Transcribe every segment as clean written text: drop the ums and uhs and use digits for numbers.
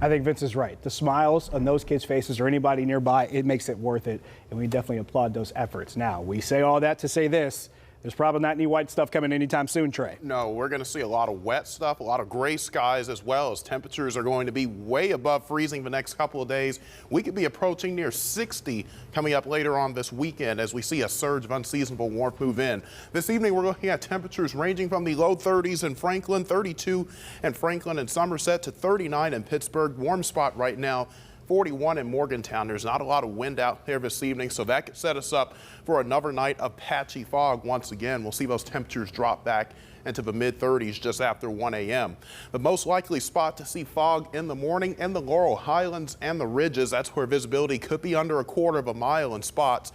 I think Vince is right. The smiles on those kids' faces or anybody nearby, it makes it worth it, and we definitely applaud those efforts. Now, we say all that to say this. There's probably not any white stuff coming anytime soon, Trey. No, we're going to see a lot of wet stuff, a lot of gray skies as well, as temperatures are going to be way above freezing the next couple of days. We could be approaching near 60 coming up later on this weekend as we see a surge of unseasonable warmth move in. This evening, we're looking at temperatures ranging from the low 30s in Franklin, 32 in Franklin and Somerset to 39 in Pittsburgh. Warm spot right now. 41 in Morgantown. There's not a lot of wind out there this evening, so that could set us up for another night of patchy fog once again. We'll see those temperatures drop back into the mid-30s just after 1 a.m. The most likely spot to see fog in the morning in the Laurel Highlands and the Ridges. That's where visibility could be under a quarter of a mile in spots.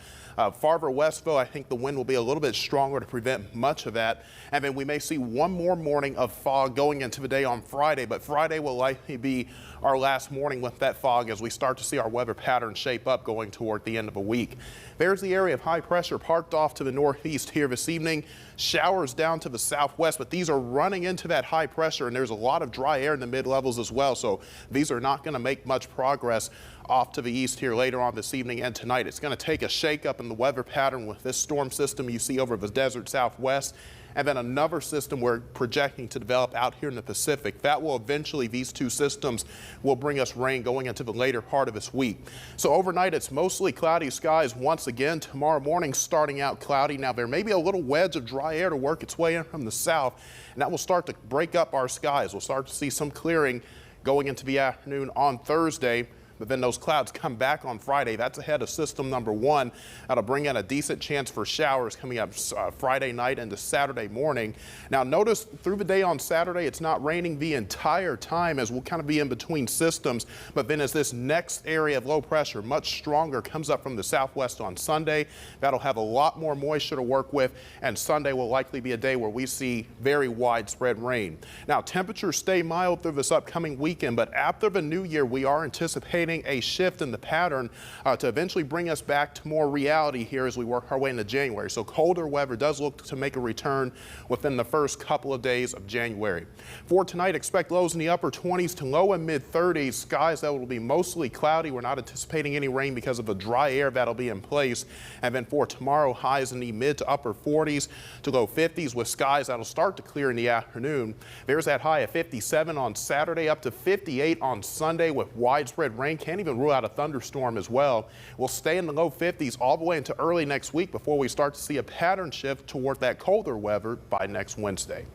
Farther west, though, I think the wind will be a little bit stronger to prevent much of that. And then we may see one more morning of fog going into the day on Friday, but Friday will likely be our last morning with that fog as we start to see our weather pattern shape up going toward the end of a week. There's the area of high pressure parked off to the northeast here this evening. Showers down to the southwest, but these are running into that high pressure, and there's a lot of dry air in the mid-levels as well, so these are not going to make much progress off to the east here later on this evening and tonight. It's going to take a shake-up in the weather pattern with this storm system you see over the desert southwest, and then another system we're projecting to develop out here in the Pacific. That will eventually, these two systems will bring us rain going into the later part of this week. So overnight, it's mostly cloudy skies once again. Tomorrow morning starting out cloudy. Now there may be a little wedge of dry air to work its way in from the south, and that will start to break up our skies. We'll start to see some clearing going into the afternoon on Thursday. But then those clouds come back on Friday. That's ahead of system number one. That'll bring in a decent chance for showers coming up Friday night into Saturday morning. Now notice through the day on Saturday, it's not raining the entire time as we'll kind of be in between systems. But then as this next area of low pressure, much stronger, comes up from the southwest on Sunday, that'll have a lot more moisture to work with. And Sunday will likely be a day where we see very widespread rain. Now temperatures stay mild through this upcoming weekend, but after the new year, we are anticipating a shift in the pattern to eventually bring us back to more reality here as we work our way into January. So colder weather does look to make a return within the first couple of days of January. For tonight, expect lows in the upper 20s to low and mid 30s. Skies that will be mostly cloudy. We're not anticipating any rain because of the dry air that'll be in place. And then for tomorrow, highs in the mid to upper 40s to low 50s with skies that'll start to clear in the afternoon. There's that high of 57 on Saturday, up to 58 on Sunday with widespread rain. Can't even rule out a thunderstorm as well. We'll stay in the low 50s all the way into early next week before we start to see a pattern shift toward that colder weather by next Wednesday.